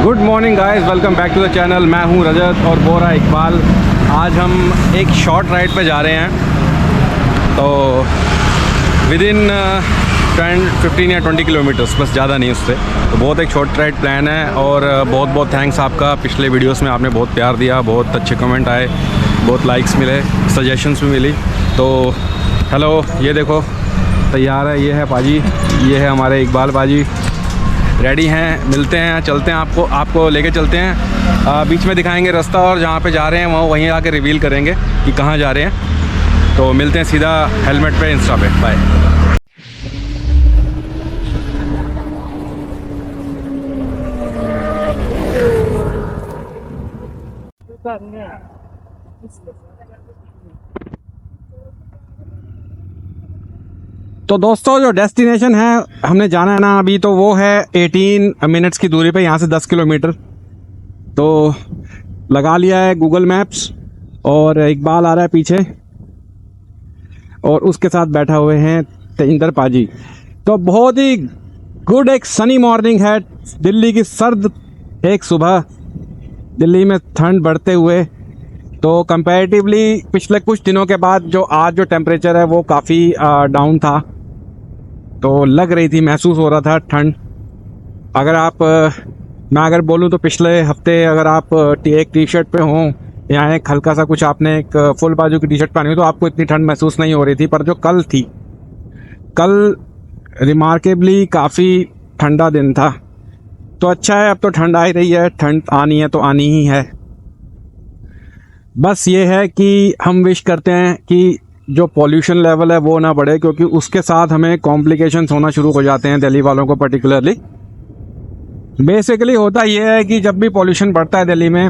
Good morning guys, welcome back to the channel. मैं हूं रजत और बोरा इकबाल। आज हम एक शॉर्ट राइड पे जा रहे हैं, तो विद इन 15 या 20 किलोमीटर्स, बस ज़्यादा नहीं उससे। तो बहुत एक शॉर्ट राइड प्लान है और बहुत बहुत थैंक्स आपका। पिछले वीडियोस में आपने बहुत प्यार दिया, बहुत अच्छे कमेंट आए, बहुत लाइक्स मिले, सजेशंस भी मिली। तो हेलो, ये देखो तैयार है, ये है पाजी, ये है हमारे इकबाल पाजी, रेडी हैं। मिलते हैं, चलते हैं, आपको लेके चलते हैं। बीच में दिखाएंगे रास्ता और जहाँ पे जा रहे हैं वहीं आके रिवील करेंगे कि कहाँ जा रहे हैं। तो मिलते हैं सीधा हेलमेट पे, इंस्टा पे। बाय। तो दोस्तों, जो डेस्टिनेशन है हमने जाना है ना अभी, तो वो है 18 मिनट्स की दूरी पे, यहाँ से 10 किलोमीटर। तो लगा लिया है गूगल मैप्स और इकबाल आ रहा है पीछे और उसके साथ बैठा हुए हैं तेजिंदर पाजी। तो बहुत ही गुड एक सनी मॉर्निंग है, दिल्ली की सर्द एक सुबह, दिल्ली में ठंड बढ़ते हुए। तो कंपैरेटिवली पिछले कुछ दिनों के बाद जो आज जो टेम्परेचर है वो काफ़ी डाउन था, तो लग रही थी, महसूस हो रहा था ठंड। मैं अगर बोलूँ तो पिछले हफ्ते अगर आप एक टी शर्ट पे हों या एक हल्का सा कुछ आपने एक फुल बाजू की टी शर्ट पहनी हो तो आपको इतनी ठंड महसूस नहीं हो रही थी। पर जो कल थी, कल रिमार्केबली काफ़ी ठंडा दिन था। तो अच्छा है, अब तो ठंड आ ही रही है, ठंड आनी है तो आनी ही है। बस ये है कि हम विश करते हैं कि जो पॉल्यूशन लेवल है वो ना बढ़े, क्योंकि उसके साथ हमें कॉम्प्लिकेशंस होना शुरू हो जाते हैं, दिल्ली वालों को पर्टिकुलरली। बेसिकली होता ये है कि जब भी पॉल्यूशन बढ़ता है दिल्ली में,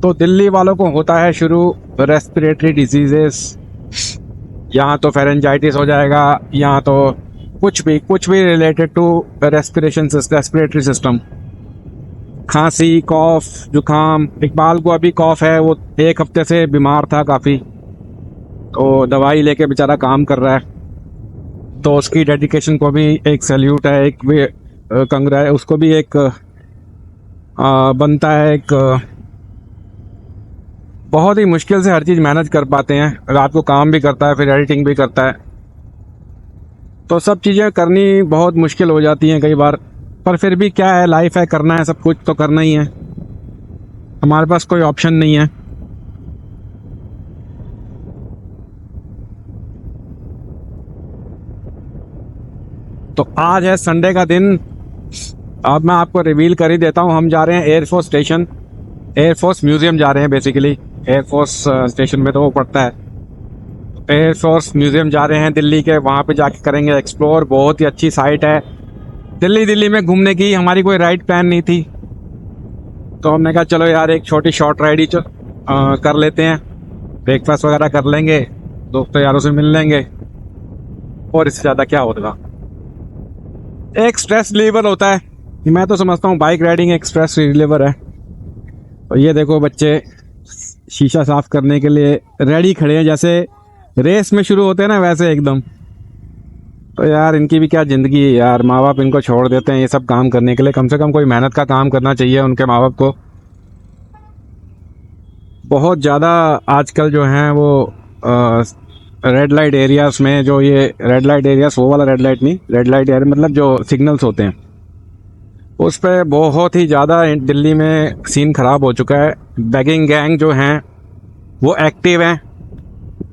तो दिल्ली वालों को होता है शुरू रेस्पिरेटरी डिजीजेस। यहाँ तो फेरेंजाइटिस हो जाएगा, यहाँ तो कुछ भी रिलेटेड टू रेस्पिरेटरी सिस्टम, खांसी, कॉफ, जुकाम। इकबाल को अभी कॉफ है, वो एक हफ्ते से बीमार था काफ़ी, तो दवाई लेके बेचारा काम कर रहा है। तो उसकी डेडिकेशन को भी एक सैल्यूट है, एक भी कंग्रेस उसको भी एक बनता है। एक बहुत ही मुश्किल से हर चीज़ मैनेज कर पाते हैं, रात को काम भी करता है, फिर एडिटिंग भी करता है, तो सब चीज़ें करनी बहुत मुश्किल हो जाती हैं कई बार। पर फिर भी क्या है, लाइफ है, करना है, सब कुछ तो करना ही है, हमारे पास कोई ऑप्शन नहीं है। तो आज है संडे का दिन। अब मैं आपको रिवील कर ही देता हूँ, हम जा रहे हैं एयरफोर्स स्टेशन, एयरफोर्स म्यूज़ियम जा रहे हैं। बेसिकली एयरफोर्स स्टेशन में तो वो पड़ता है, एयरफोर्स म्यूज़ियम जा रहे हैं दिल्ली के, वहाँ पे जाके करेंगे एक्सप्लोर। बहुत ही अच्छी साइट है। दिल्ली में घूमने की हमारी कोई राइड प्लान नहीं थी, तो हमने कहा चलो यार एक छोटी शॉर्ट राइड ही कर लेते हैं। ब्रेकफास्ट वगैरह कर लेंगे, दोस्तों यारों से मिल लेंगे, और इससे ज़्यादा क्या होगा। एक स्ट्रेस रिलीवर होता है, मैं तो समझता हूँ बाइक राइडिंग एक स्ट्रेस रिलीवर है। और ये देखो बच्चे शीशा साफ करने के लिए रेडी खड़े हैं, जैसे रेस में शुरू होते हैं ना वैसे एकदम। तो यार इनकी भी क्या ज़िंदगी है यार, माँ बाप इनको छोड़ देते हैं ये सब काम करने के लिए। कम से कम कोई मेहनत का काम करना चाहिए उनके माँ बाप को। बहुत ज़्यादा आजकल जो हैं वो रेड लाइट एरियाज़ में, जो ये रेड लाइट एरियाज़, वो वाला रेड लाइट नहीं, रेड लाइट एरिया मतलब जो सिग्नल्स होते हैं, उस पर बहुत ही ज़्यादा दिल्ली में सीन ख़राब हो चुका है। बैगिंग गैंग जो हैं वो एक्टिव हैं,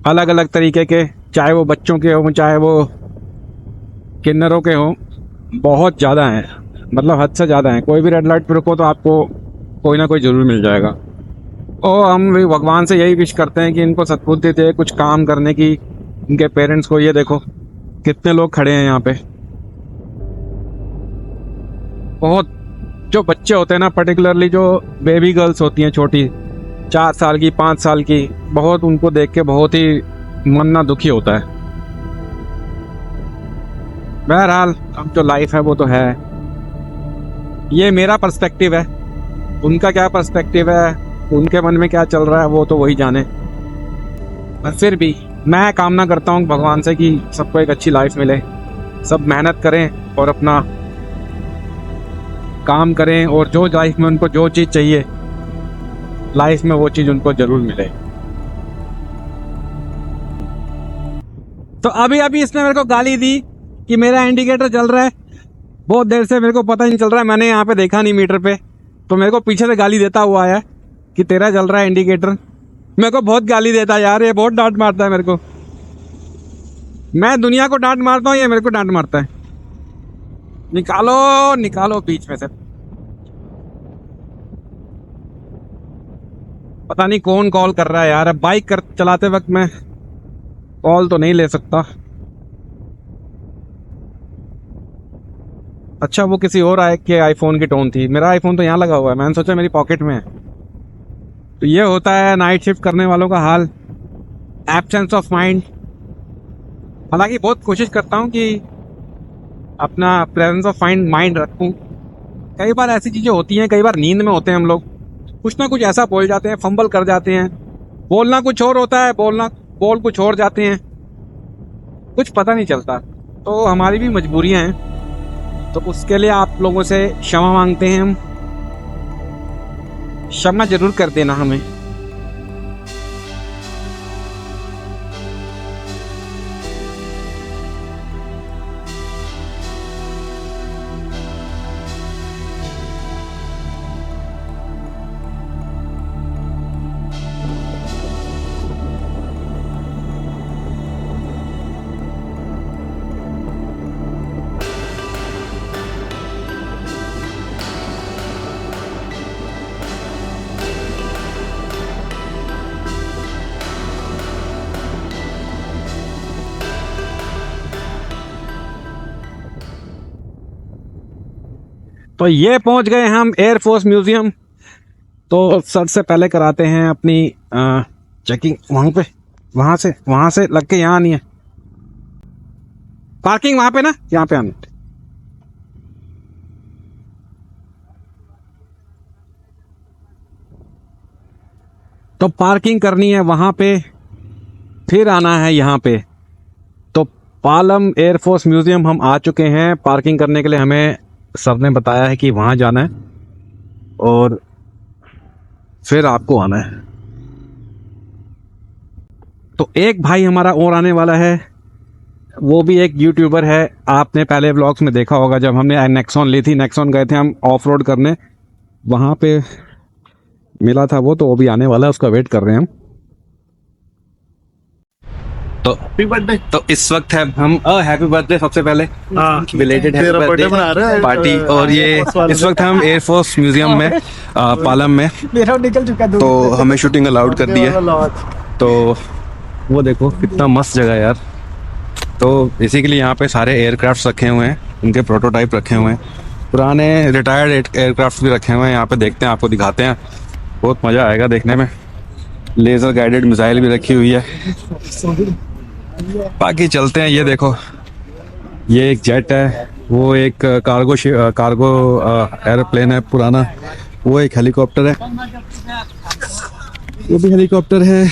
अलग अलग तरीके के, चाहे वो बच्चों के हों चाहे वो किन्नरों के हों, बहुत ज़्यादा हैं, मतलब हद से ज़्यादा हैं। कोई भी रेड लाइट पर रुको तो आपको कोई ना कोई ज़रूर मिल जाएगा। और हम भी भगवान से यही विश करते हैं कि इनको सद्बुद्धि दे कुछ काम करने की, इनके पेरेंट्स को। ये देखो कितने लोग खड़े हैं यहाँ पे। बहुत जो बच्चे होते हैं ना, पर्टिकुलरली जो बेबी गर्ल्स होती हैं छोटी, 4 साल की, 5 साल की, बहुत उनको देख के बहुत ही मन ना दुखी होता है। बहरहाल अब जो लाइफ है वो तो है। ये मेरा पर्सपेक्टिव है, उनका क्या पर्सपेक्टिव है, उनके मन में क्या चल रहा है वो तो वही जाने। पर फिर भी मैं कामना करता हूँ भगवान से कि सबको एक अच्छी लाइफ मिले, सब मेहनत करें और अपना काम करें और जो लाइफ में उनको जो चीज़ चाहिए लाइफ में वो चीज़ उनको ज़रूर मिले। तो अभी अभी इसने मेरे को गाली दी कि मेरा इंडिकेटर जल रहा है, बहुत देर से मेरे को पता नहीं चल रहा है, मैंने यहाँ पे देखा नहीं मीटर पे, तो मेरे को पीछे से गाली देता हुआ आया कि तेरा जल रहा है इंडिकेटर। मेरे को बहुत गाली देता है यार, ये बहुत डांट मारता है मेरे को। मैं दुनिया को डांट मारता हूँ, ये मेरे को डांट मारता है। निकालो निकालो बीच में से। पता नहीं कौन कॉल कर रहा है यार। अब बाइक चलाते वक्त मैं कॉल तो नहीं ले सकता। अच्छा, वो किसी और आए के आईफोन की टोन थी। मेरा आईफोन तो यहाँ लगा हुआ है, मैंने सोचा मेरी पॉकेट में है। तो ये होता है नाइट शिफ्ट करने वालों का हाल, एब्सेंस ऑफ माइंड। हालांकि बहुत कोशिश करता हूँ कि अपना प्रेजेंस ऑफ माइंड रखूँ। कई बार ऐसी चीज़ें होती हैं, कई बार नींद में होते हैं हम लोग, कुछ ना कुछ ऐसा बोल जाते हैं, फंबल कर जाते हैं। बोलना कुछ और होता है, बोल कुछ और जाते हैं, कुछ पता नहीं चलता। तो हमारी भी मजबूरियां हैं, तो उसके लिए आप लोगों से क्षमा मांगते हैं हम। क्षमा जरूर कर देना हमें। तो ये पहुंच गए हम एयरफोर्स म्यूजियम। तो सर से पहले कराते हैं अपनी चेकिंग। वहां से लग के यहाँ नहीं है पार्किंग, वहां पे ना, यहाँ पे आना। तो पार्किंग करनी है वहां पे, फिर आना है यहाँ पे। तो पालम एयरफोर्स म्यूजियम हम आ चुके हैं। पार्किंग करने के लिए हमें सर ने बताया है कि वहाँ जाना है और फिर आपको आना है। तो एक भाई हमारा और आने वाला है, वो भी एक यूट्यूबर है। आपने पहले व्लॉग्स में देखा होगा, जब हमने नेक्सॉन ली थी, नेक्सॉन गए थे हम ऑफ रोड करने, वहाँ पे मिला था वो। तो वो भी आने वाला है, उसका वेट कर रहे हैं हम। तो हैप्पी बर्थडे। तो इस वक्त है हम हैप्पी बर्थडे सबसे पहले, बिलेटेड हैप्पी बर्थडे पार्टी। और ये इस वक्त हम एयरफोर्स म्यूजियम में पालम में, मेरा निकल चुका है। तो हमें शूटिंग अलाउड कर दी है। तो वो देखो कितना मस्त जगह है यार। तो बेसिकली यहाँ पे सारे एयरक्राफ्ट रखे हुए हैं, उनके प्रोटोटाइप रखे हुए हैं, पुराने रिटायर्ड एयरक्राफ्ट भी रखे हुए हैं। यहाँ पे देखते हैं, आपको दिखाते हैं, बहुत मज़ा आएगा देखने में। लेज़र गाइडेड मिसाइल भी रखी हुई है। बाकी चलते हैं। ये देखो, ये एक जेट है, वो एक कार्गो एरोप्लेन है पुराना, वो एक हेलीकॉप्टर है, वो भी हेलीकॉप्टर है।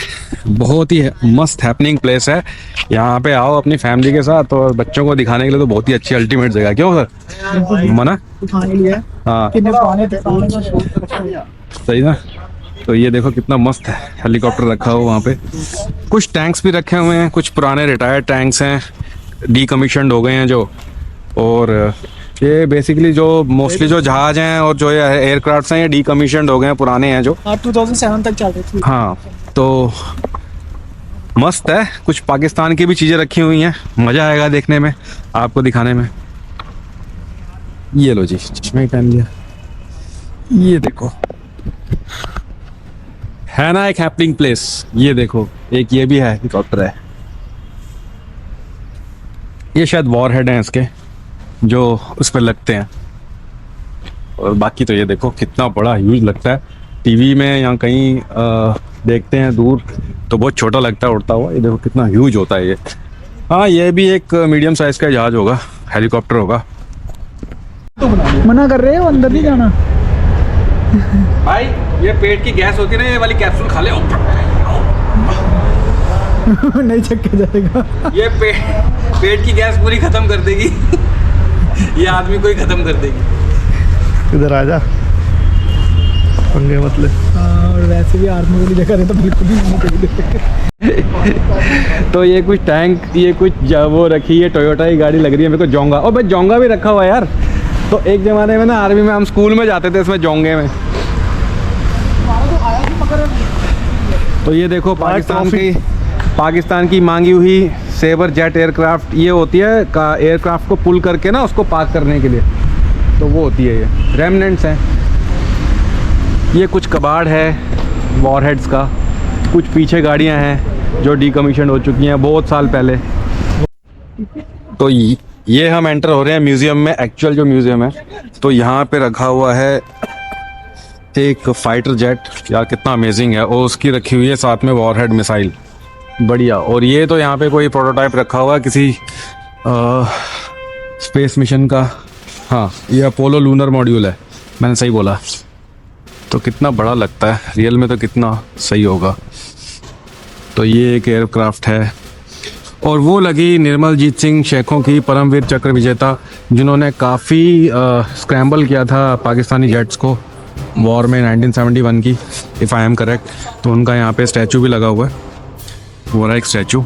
बहुत ही मस्त हैपनिंग प्लेस है। यहाँ पे आओ अपनी फैमिली के साथ, और बच्चों को दिखाने के लिए तो बहुत ही अच्छी अल्टीमेट जगह। क्यों सर, मना? हाँ सही ना। तो ये देखो कितना मस्त है, हेलीकॉप्टर रखा हुआ वहाँ पे। कुछ टैंक्स भी रखे हुए हैं, कुछ पुराने रिटायर्ड टैंक्स हैं, डीकमीशन्ड हो गए हैं जो। और ये बेसिकली जो मोस्टली जो जहाज हैं और जो एयरक्राफ्ट हैं, ये डीकमीशन्ड हो गए हैं, पुराने हैं जो। 2007 तक चल रही थी। हाँ, तो मस्त है। कुछ पाकिस्तान की भी चीज़ें रखी हुई हैं, मज़ा आएगा देखने में, आपको दिखाने में। ये लो जी, चश्मे पहन लिया। ये देखो है ना एक हैपनिंग प्लेस। ये देखो, एक ये भी है, हेलीकॉप्टर है। ये शायद वॉर हेड हैं इसके, जो उस पर लगते हैं। और बाकी तो ये देखो कितना बड़ा ह्यूज लगता है। टीवी में या कहीं देखते हैं दूर तो बहुत छोटा लगता है उड़ता हुआ। ये देखो कितना ह्यूज होता है ये। हाँ, ये भी एक मीडियम साइज का जहाज होगा, हेलीकॉप्टर होगा। मना कर रहे हो, अंदर नहीं जाना भाई। ये पेट की गैस होती है ना, ये वाली कैप्सूल खा ले। नहीं चक्के जाएगा। ये पेट की गैस पूरी खत्म कर देगी। ये आदमी को ही खत्म कर देगी। इधर आ जा, पंगे मत ले। और वैसे भी आर्मी वाली जगह है तो बिल्कुल भी नहीं चाहिए। तो ये कुछ टैंक, ये कुछ वो रखी है, टोयोटा की गाड़ी लग रही है मेरे को, जोंगा। और भाई जोंगा भी रखा हुआ है यार। तो एक ज़माने में ना आर्मी में हम स्कूल में जाते थे इसमें जोंगे में। तो ये देखो पाकिस्तान की मांगी हुई सेबर जेट एयरक्राफ्ट, ये होती है का एयरक्राफ्ट को पुल करके ना उसको पार्क करने के लिए, तो वो होती है। ये रेमनेंट्स हैं। ये कुछ कबाड़ है वॉरहेड्स का, कुछ पीछे गाड़ियां हैं जो डीकमीशन हो चुकी हैं बहुत साल पहले। तो ये हम एंटर हो रहे हैं म्यूज़ियम में, एक्चुअल जो म्यूज़ियम है। तो यहाँ पे रखा हुआ है एक फाइटर जेट, यार कितना अमेजिंग है। और उसकी रखी हुई है साथ में वॉरहेड मिसाइल, बढ़िया। और ये तो यहाँ पे कोई प्रोटोटाइप रखा हुआ है किसी स्पेस मिशन का। हाँ, ये अपोलो लूनर मॉड्यूल है, मैंने सही बोला। तो कितना बड़ा लगता है रियल में, तो कितना सही होगा। तो ये एक एयरक्राफ्ट है। और वो लगी निर्मलजीत सिंह शेखों की, परमवीर चक्र विजेता, जिन्होंने काफ़ी स्क्रैम्बल किया था पाकिस्तानी जेट्स को वॉर में 1971 की, इफ़ आई एम करेक्ट। तो उनका यहाँ पे स्टैचू भी लगा हुआ है, वो रहा एक स्टैचू।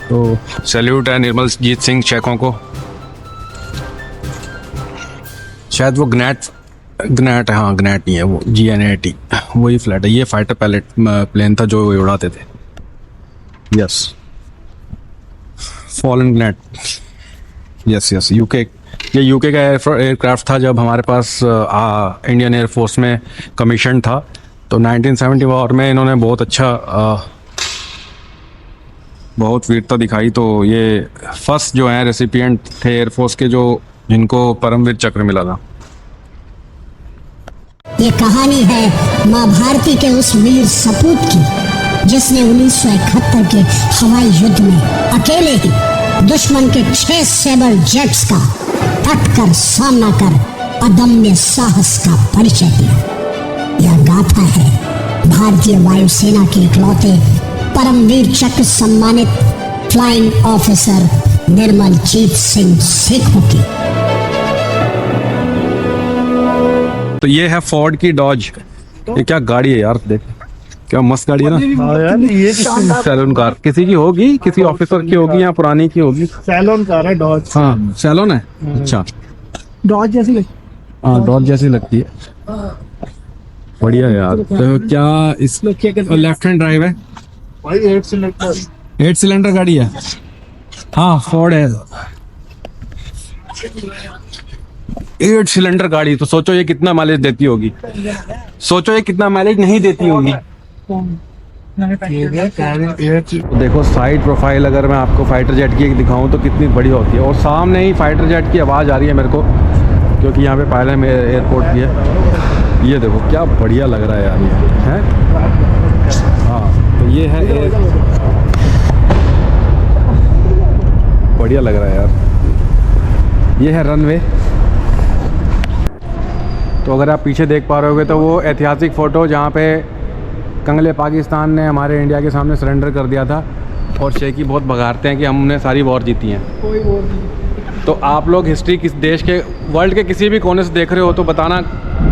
तो सैल्यूट है निर्मलजीत सिंह शेखों को। शायद वो ग्नैट है, हाँ ग्नैट नहीं है वो, GNAT वही फ्लैट है। ये फाइटर पैलेट प्लेन था जो वो उड़ाते थे। Yes, Folland Gnat, yes UK. ये यूके का एयरक्राफ्ट था जब हमारे पास इंडियन एयरफोर्स में कमीशन था। तो 1970 वॉर में इन्होंने बहुत अच्छा बहुत वीरता दिखाई। तो ये फर्स्ट जो है रेसिपिएंट थे एयरफोर्स के, जो जिनको परमवीर चक्र मिला था। ये कहानी है माँ भारती के उस वीर सपूत की, जिसने 1971 के हवाई युद्ध में अकेले ही दुश्मन के 6 सेबर जेट्स का डटकर सामना कर अदम्य साहस का परिचय दिया। यह गाथा है भारतीय वायुसेना के इकलौते परमवीर चक्र सम्मानित फ्लाइंग ऑफिसर निर्मलजीत सिंह शेखों की। तो ये है फोर्ड की डॉज। ये क्या गाड़ी है यार, देख क्या मस्त गाड़ी है ना। हाँ यार, ये सैलून कार किसी की होगी, किसी ऑफिसर की होगी या पुरानी की होगी। सैलून कार है डॉज। हाँ सैलून है, अच्छा। डॉज जैसी लगती हाँ डॉज जैसी लगती है, बढ़िया यार। तो क्या इस लेफ्ट हैंड ड्राइव है भाई, 8 सिलेंडर गाड़ी है। हाँ फोर्ड है, 8 सिलेंडर गाड़ी। तो सोचो ये कितना माइलेज देती होगी, सोचो ये कितना माइलेज नहीं देती होगी। देखो साइड प्रोफाइल अगर मैं आपको फाइटर जेट की दिखाऊं तो कितनी बड़ी होती है। और सामने ही फाइटर जेट की आवाज़ आ रही है मेरे को, क्योंकक्योंकि यहाँ पे पायलट में एयरपोर्ट भी है। ये देखो क्या बढ़िया लग रहा है यार, ये है। हाँ तो ये है बढ़िया लग रहा है यार। ये है रनवे। तो अगर आप पीछे देख पा रहे होगे तो वो ऐतिहासिक फ़ोटो जहाँ पे कंगले पाकिस्तान ने हमारे इंडिया के सामने सरेंडर कर दिया था, और शेखी बहुत भगाते हैं कि हमने सारी वॉर जीती हैं। कोई वॉर नहीं। तो आप लोग हिस्ट्री किस देश के, वर्ल्ड के किसी भी कोने से देख रहे हो तो बताना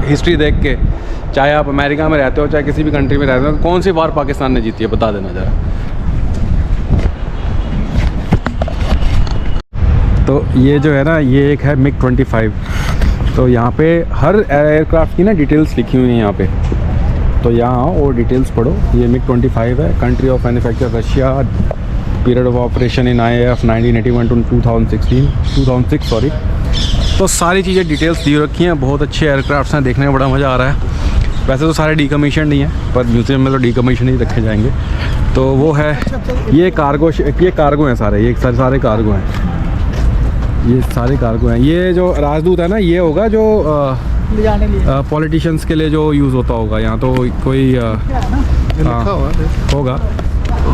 हिस्ट्री देख के, चाहे आप अमेरिका में रहते हो चाहे किसी भी कंट्री में रहते हो, कौन सी वॉर पाकिस्तान ने जीती है बता देना ज़रा। तो ये जो है ना, ये एक है मिग 25। तो यहाँ पे हर एयरक्राफ्ट की ना डिटेल्स लिखी हुई हैं यहाँ पे, तो यहाँ आओ और डिटेल्स पढ़ो। ये मिग 25 है, country of manufacture Russia, period of operation in IAF 1981 to 2006 sorry. तो सारी चीज़ें डिटेल्स दी रखी हैं। बहुत अच्छे एयरक्राफ्ट्स हैं, देखने में बड़ा मज़ा आ रहा है। वैसे तो सारे डीकमीशन नहीं है, पर म्यूज़ियम में तो डीकमीशन ही रखे जाएंगे। तो वो है, ये कार्गो हैं सारे, ये सारे कार्गो हैं, ये सारे कार्गो हैं। ये जो राजदूत है ना, ये होगा जो ले जाने लिए पॉलिटिशियंस के लिए जो यूज़ होता होगा। यहाँ तो कोई लिखा हुआ है। होगा,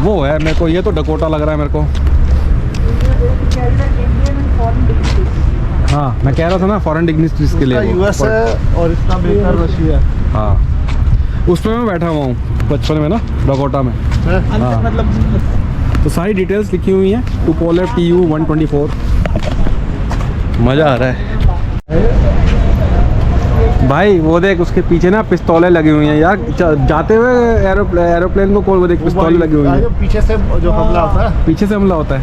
वो है। मेरे को ये तो डकोटा लग रहा है मेरे को। हाँ मैं कह रहा था ना, फॉरेन डिग्निटरीज के लिए US है और इसका बेकार रशिया है। हाँ उसमें मैं बैठा हुआ हूँ बचपन में ना, डकोटा में। हाँ। मतलब तो सारी डिटेल्स लिखी हुई हैं। Tupolev TU 124। मज़ा आ रहा है। भाई वो देख उसके पीछे ना पिस्तौलें लगी हुई हैं यार, जाते हुए एरोप्लेन को वो देख पिस्तौलें लगी हुई हैं, पीछे से जो हमला होता है। पीछे से हमला होता है,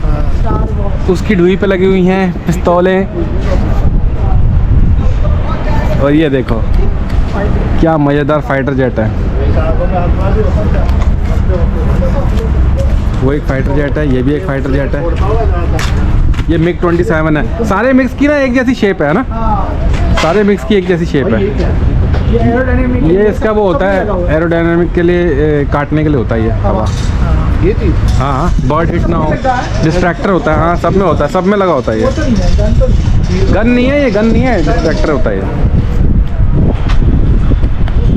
उसकी ढुई पे लगी हुई हैं पिस्तौलें। और ये देखो क्या मज़ेदार फाइटर जेट है, वो एक फाइटर जेट है, ये भी एक फाइटर जेट है। ये मिग 27 है। सारे मिक्स की ना एक जैसी शेप है ना, सारे मिक्स की एक जैसी शेप है। ये एरोडायनेमिक, ये इसका वो होता है एरोडायनामिक के लिए, काटने के लिए होता है ये हवा। ये चीज हाँ, बर्ड हिट ना हो, डिस्ट्रैक्टर होता है। हाँ, सब में होता है, सब में लगा होता है ये। तो नहीं है, गन तो नहीं है। गन नहीं है ये, गन नहीं है, डिस्ट्रैक्टर होता है ये।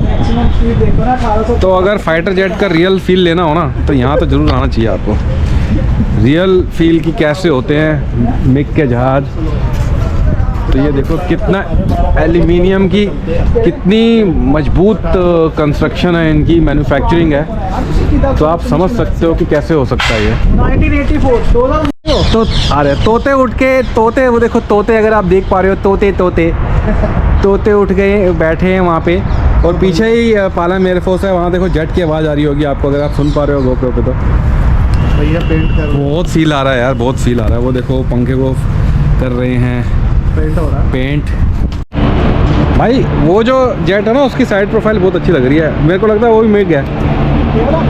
मैक्सिमम स्पीड देखो ना 1800। तो अगर फाइटर जेट का रियल फील लेना हो ना तो यहाँ तो ज़रूर आना चाहिए आपको। रियल फील की कैसे होते हैं मिग के जहाज। तो ये देखो कितना एल्यूमिनियम की कितनी मजबूत कंस्ट्रक्शन है, इनकी मैन्युफैक्चरिंग है। तो आप समझ सकते हो कि कैसे हो सकता है ये। 1984 2000। तो अरे तोते उठ के, तोते वो देखो, तोते अगर आप देख पा रहे हो, तोते उठ गए, बैठे हैं वहाँ पे। और पीछे ही पालम एयरफोर्स है, वहाँ देखो जेट की आवाज़ आ रही होगी आपको, अगर आप सुन पा रहे हो गोप्रो पे। तो भैया पेंट कर, बहुत फील आ रहा है यार, बहुत फील आ रहा है। वो देखो पंखे को कर रहे हैं पेंट हो रहा है। पेंट। भाई वो जो जेट है ना उसकी साइड प्रोफाइल बहुत अच्छी लग रही है, मेरे को लगता है वो भी मिग है।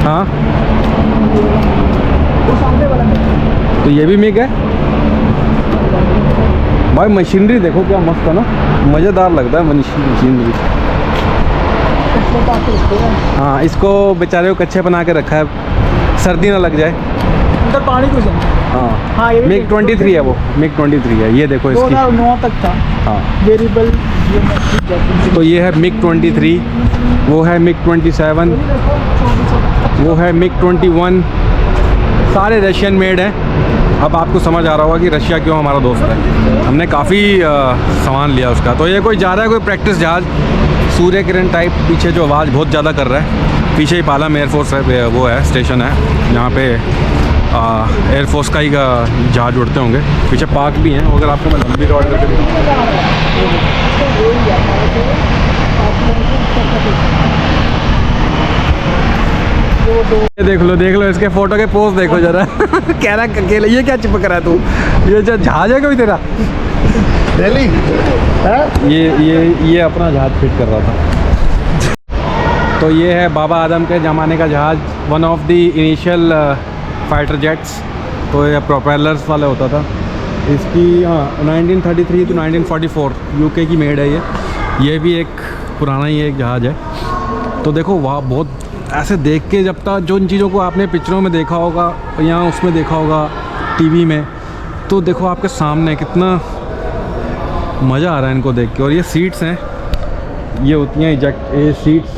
हाँ, वो सामने वाला है। तो ये भी मिग है। भाई मशीनरी देखो क्या मस्त है ना, मज़ेदार लगता है मशीनरी। हाँ, इसको बेचारे को कच्चे बना के रखा है, सर्दी ना लग जाए। अंदर पानी कुछ है। हाँ, हाँ, ये भी मिग 23 है, वो मिग 23 है। ये देखो इसकी। 2009 तक था हाँ, वेरिएबल। तो ये है मिग 23, वो है मिग 27, वो है मिग 21। सारे रशियन मेड हैं। अब आपको समझ आ रहा होगा कि रशिया क्यों हमारा दोस्त है। हमने काफ़ी सामान लिया उसका। तो ये कोई जा रहा है, कोई प्रैक्टिस जहाज, सूर्य किरण टाइप। पीछे जो आवाज़ बहुत ज़्यादा कर रहा है, पीछे ही पालम एयरफोर्स है, वो है स्टेशन है यहाँ पे। एयरफोर्स का ही जहाज उड़ते होंगे। पीछे पार्क भी हैं, अगर आपको मैं लंबी रोड करके देख लो इसके फोटो के पोज देखो जरा। कह रहा अकेले, ये क्या चिपक रहा है तू, ये जो जहाज है कोई तेरा? दिल्ली है? ये अपना जहाज फिट कर रहा था। तो ये है बाबा आदम के ज़माने का जहाज, one of the initial fighter jets. तो ये प्रोपेलर्स वाला होता था। इसकी 1933 to 1944 यूके की मेड है ये भी एक पुराना ही एक जहाज़ है। तो देखो वहाँ बहुत ऐसे देख के, जब तक जो इन चीज़ों को आपने पिक्चरों में देखा होगा या उसमें देखा होगा टीवी में, तो देखो आपके सामने कितना मज़ा आ रहा है इनको देख के। और ये सीट्स हैं, ये होती हैं इजेक्ट, ये सीट्स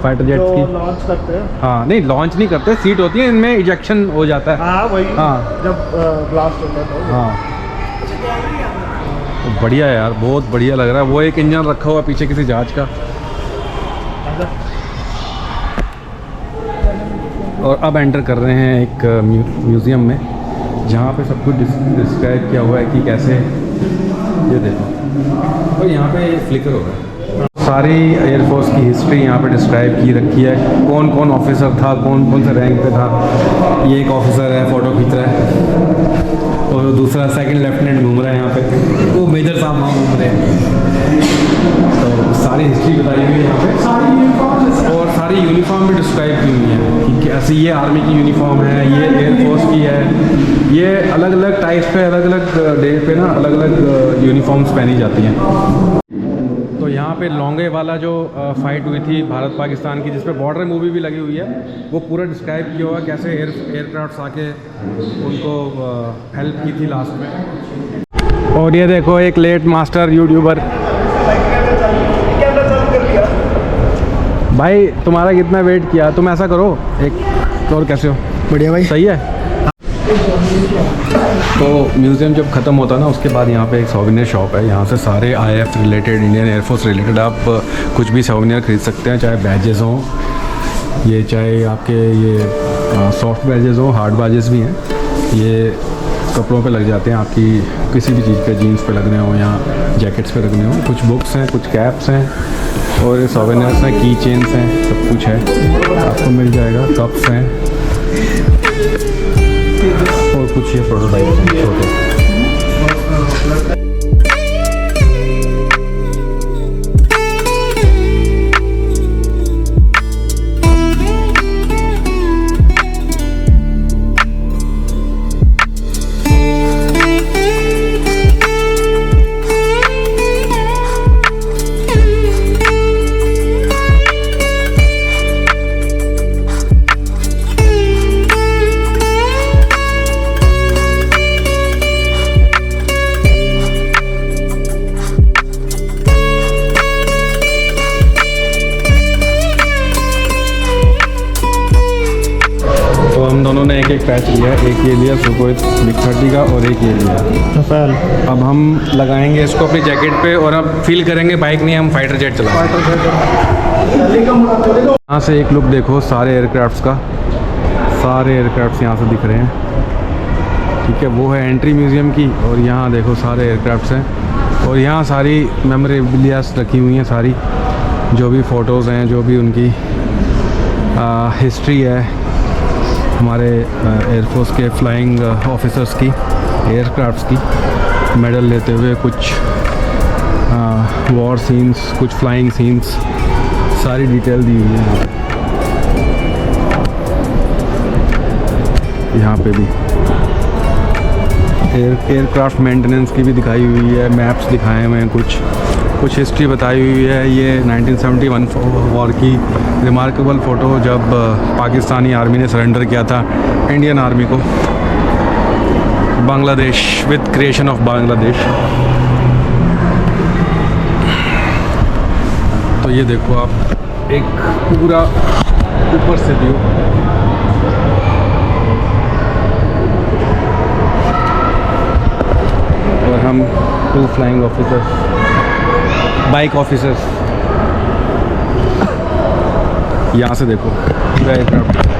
फाइटर जेट्स जो की। लॉन्च करते हैं। हाँ, नहीं लॉन्च नहीं करते, सीट होती है, इनमें इजेक्शन हो जाता है। हाँ वही। हाँ। जब ब्लास्ट होता है तो। हाँ, तो बढ़िया है यार, बहुत बढ़िया लग रहा है। वो एक इंजन रखा हुआ पीछे किसी जहाज का। और अब एंटर कर रहे हैं एक म्यूज़ियम में, जहाँ पे सब कुछ डिस्क्राइब किया हुआ है कि कैसे, ये देखो। और यहाँ पे फ्लिकर हो रहा है, सारी एयरफोर्स की हिस्ट्री यहाँ पे डिस्क्राइब की रखी है। कौन कौन ऑफिसर था, कौन कौन से रैंक पे था। ये एक ऑफिसर है, फ़ोटो खींच रहा है। और दूसरा सेकंड लेफ्टिनेंट घूम रहा है यहाँ पे, वो मेजर साहब वहाँ घूम रहे हैं। तो सारी हिस्ट्री बताई हुई है यहाँ पे, और सारी यूनिफॉर्म भी डिस्क्राइब की हुई है कि कैसे ये आर्मी की यूनिफॉर्म है, ये एयरफोर्स की है। ये अलग अलग टाइप्स पे, अलग अलग डे पे ना अलग अलग यूनिफॉर्म्स पहनी जाती हैं। तो यहाँ पे लॉन्गे वाला जो फाइट हुई थी भारत पाकिस्तान की, जिस पे बॉर्डर मूवी भी लगी हुई है, वो पूरा डिस्क्राइब किया हुआ कैसे एयरक्राफ्ट्स आके उनको हेल्प की थी लास्ट में। और ये देखो एक लेट मास्टर यूट्यूबर। भाई तुम्हारा कितना वेट किया, तुम ऐसा करो एक और, कैसे हो? बढ़िया भाई। सही है। तो म्यूज़ियम जब ख़त्म होता है ना, उसके बाद यहाँ पे एक सोवेनियर शॉप है। यहाँ से सारे IAF related, Indian air force related आप कुछ भी सोवेनियर ख़रीद सकते हैं, चाहे बैजेस हों, ये चाहे आपके ये सॉफ्ट बैजेस हों, हार्ड बैजेस भी हैं। ये कपड़ों पे लग जाते हैं, आपकी किसी भी चीज़ पे, जीन्स पे लगने हो या जैकेट्स पे लगने हो। कुछ बुक्स हैं, कुछ कैप्स हैं और सोवेनियर्स हैं, की चेन्स हैं, सब कुछ है, आपको मिल जाएगा। कप्स हैं और कुछ ये प्रोटोटाइप हैं छोटे। हम दोनों ने एक एक पैच लिया, एक ये लिया सुकोई बिग 30 का और एक ये लिया राफेल। अब हम लगाएंगे इसको अपनी जैकेट पे और अब फील करेंगे बाइक नहीं, हम फाइटर जेट चलाएंगे। यहाँ से एक लुक देखो सारे एयरक्राफ्ट्स का, सारे एयरक्राफ्ट्स यहाँ से दिख रहे हैं, ठीक है। वो है एंट्री म्यूज़ियम की और यहाँ देखो सारे एयरक्राफ्ट्स हैं और यहाँ सारी मेमोरेबलियास रखी हुई हैं, सारी जो भी फ़ोटोज़ हैं, जो भी उनकी हिस्ट्री है हमारे एयरफोर्स के फ्लाइंग ऑफिसर्स की, एयरक्राफ्ट्स की मेडल लेते हुए, कुछ वॉर सीन्स, कुछ फ्लाइंग सीन्स, सारी डिटेल दी हुई है यहाँ पे भी। एयरक्राफ्ट मेंटेनेंस की भी दिखाई हुई है, मैप्स दिखाए हुए हैं, कुछ हिस्ट्री बताई हुई है। ये 1971 वॉर की रिमार्केबल फ़ोटो जब पाकिस्तानी आर्मी ने सरेंडर किया था इंडियन आर्मी को, Bangladesh, with creation of Bangladesh. तो ये देखो आप एक पूरा ऊपर से व्यू, और हम 2 फ्लाइंग ऑफिसर्स, बाइक ऑफिसर्स, यहाँ से देखो पूरा एयरक्राफ्ट।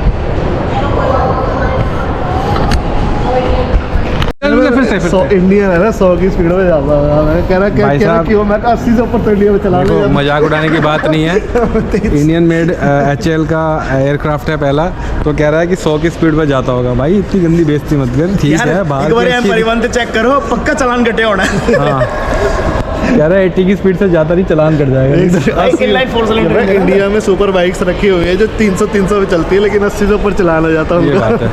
इंडियन है ना, 100 की स्पीड में जाता है। कह रहा क्यों, मैं 80 से ऊपर तो इंडिया में चला रहा हूँ। मजाक उड़ाने की बात नहीं है, इंडियन मेड HAL का एयरक्राफ्ट है पहला, तो कह रहा है कि 100 की स्पीड में जाता होगा। भाई इतनी गंदी बेइज्जती मत कर, ठीक है। बाहर परिवहन पे चेक करो, पक्का चालान कटे होना है। हाँ, कह रहा है 80 की स्पीड से ज़्यादा नहीं, चालान कट जाएगा। इंडिया में सुपर बाइक्स रखी हुई है जो 300 में चलती है, लेकिन 80 से ऊपर चलाना जाता है। ये बात है।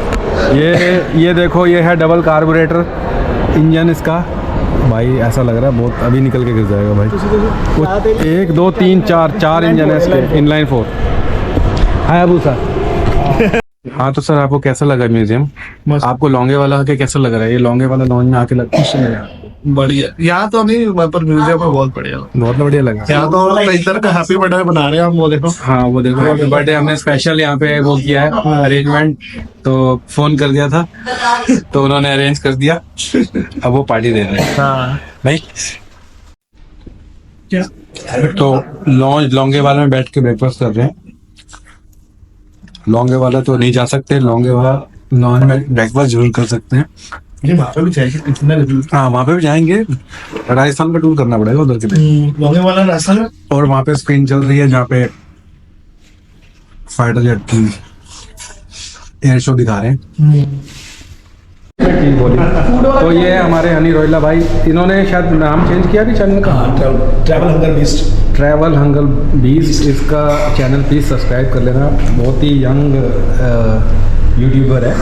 ये देखो, ये है डबल कार्बोरेटर इंजन इसका। भाई ऐसा लग रहा है बहुत, अभी निकल के गिर जाएगा भाई। कुछ 1 2 3 4 इंजन है इसके, इनलाइन 4 हायाबुसा। हाँ तो सर, आपको कैसा लगा म्यूजियम? आपको लॉन्गे वाला आके कैसा लग रहा है? ये लॉन्गे वाला लॉन्च में आके लगता बढ़िया। यहाँ तो नहीं, पर म्यूजियम में बहुत बढ़िया लगा। यहाँ तो इधर का हैप्पी बर्थडे बना रहे हैं हम, वो देखो। हाँ वो देखो, हैप्पी बर्थडे हमने स्पेशल यहाँ पे वो किया है अरेंजमेंट, तो फोन कर दिया था तो उन्होंने अरेंज कर दिया, अब वो पार्टी दे रहे हैं। हाँ भाई क्या तो लॉन्गे वाले में बैठ के ब्रेकफास्ट कर रहे हैं। लॉन्गे वाला तो नहीं जा सकते, लॉन्गे वाला लॉन्ज में ब्रेकफास्ट जरूर कर सकते हैं। वहाँ पे भी जाएंगे, कितना हाँ वहाँ पे भी जाएंगे, राजस्थान का टूर करना पड़ेगा उधर के लिए। लॉन्गे वाला रास्ता में, और वहाँ पे स्क्रीन चल रही है जहाँ पे फाइटर जेट की एयर शो दिखा रहे हैं। तो ये है हमारे हनी रोहिला भाई, इन्होंने शायद नाम चेंज किया भी चैनल का, travel hunger beast. Travel hunger beast, इसका चैनल प्लीज़ सब्सक्राइब कर लेना। बहुत ही यंग यूट्यूबर है,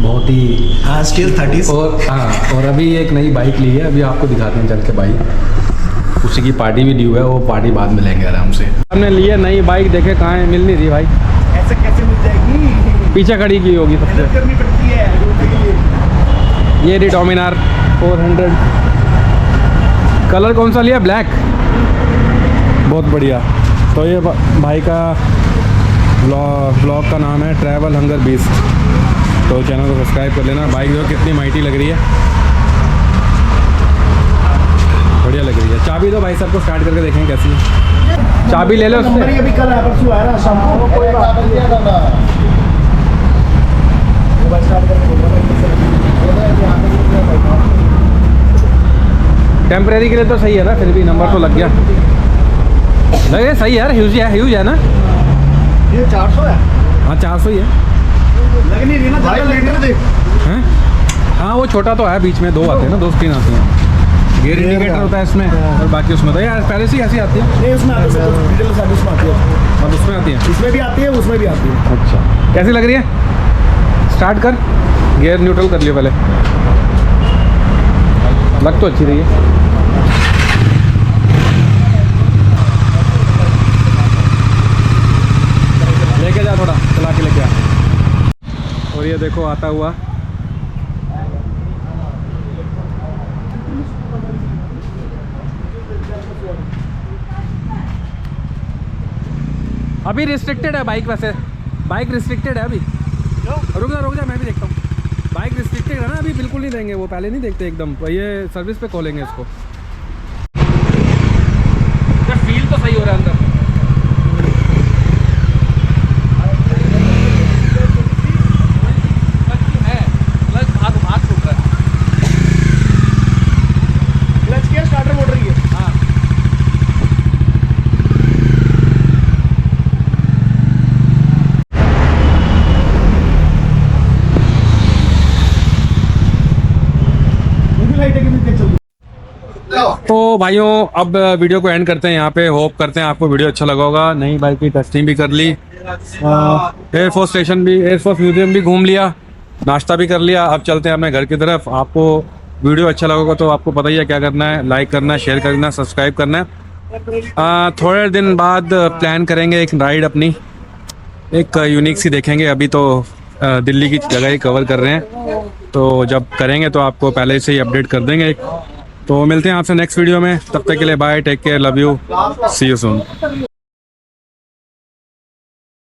बहुत ही। हाँ स्टिल 30s। और अभी एक नई बाइक ली है, अभी आपको दिखाते हैं चल के बाइक। उसी की पार्टी भी ड्यू है, वो पार्टी बाद में लेंगे आराम से। हमने लिए नई बाइक, देखे कहाँ है, मिल नहीं रही भाई। ऐसे कैसे मिल जाएगी? पीछे खड़ी की होगी सबसे, करनी पड़ती है। ये रही डोमिनार 400। कलर कौन सा लिया? ब्लैक, बहुत बढ़िया। तो ये भाई का ब्लॉग का नाम है ट्रैवल हंगर बीस्ट, तो चैनल को सब्सक्राइब कर लेना। बाइक जो कितनी माइटी लग रही है, बढ़िया लग रही है। चाबी दो भाई साहब को, स्टार्ट करके देखें कैसी है। चाबी ले लो उससे। अभी कल है, परसों आया ना शाम को, कोई बात नहीं। टेम्परेरी के लिए तो सही है ना, फिर भी नंबर तो लग गया। लगे सही है यार, ह्यूज है ना। ये 400 है। हाँ 400 ही है। लग नहीं रही ना, ज़्यादा लेटर देख। हैं? हाँ वो छोटा तो है, बीच में दो आते हैं ना, दो स्क्रीन आती हैं। गियर इंडिकेटर होता है इसमें, और बाकी उसमें तो यार पहले से ही ऐसी आती है। नहीं उसमें आती है, डिटेल सर्विस में आती है। अब उसमें आती है। इसमें भी आती है, उसमें भी आती है। अच्छा कैसी लग रही है? स्टार्ट कर, गियर न्यूट्रल कर लियो पहले। लग तो अच्छी रही है। लेके जा थोड़ा, चला के लेके आ। और ये देखो आता हुआ अभी रिस्ट्रिक्टेड है बाइक, वैसे बाइक रिस्ट्रिक्टेड है अभी। रुक जा मैं भी देखता हूँ। बाइक रिस्ट्रिक्टेड है ना अभी, बिल्कुल नहीं देंगे वो, पहले नहीं देखते एकदम, ये सर्विस पे खोलेंगे इसको। फील तो सही हो रहा है अंदर। क्लच किया, स्टार्टर मोड़ रही है। हाँ लाइटें कितनी तेज चल रही है। तो भाइयों अब वीडियो को एंड करते हैं यहाँ पे। होप करते हैं आपको वीडियो अच्छा लगा होगा। नई बाइक की टेस्टिंग भी कर ली, एयरफोर्स स्टेशन भी, एयरफोर्स म्यूजियम भी घूम लिया, नाश्ता भी कर लिया। अब चलते हैं अपने घर की तरफ। आपको वीडियो अच्छा लगा होगा तो आपको पता ही है क्या करना है, लाइक करना है, शेयर करना है, सब्सक्राइब करना है। थोड़े दिन बाद प्लान करेंगे एक राइड अपनी, एक यूनिक सी देखेंगे। अभी तो दिल्ली की जगह ही कवर कर रहे हैं, तो जब करेंगे तो आपको पहले से ही अपडेट कर देंगे। तो मिलते हैं आपसे नेक्स्ट वीडियो में, तब तक के लिए bye, take care, love you, see you soon.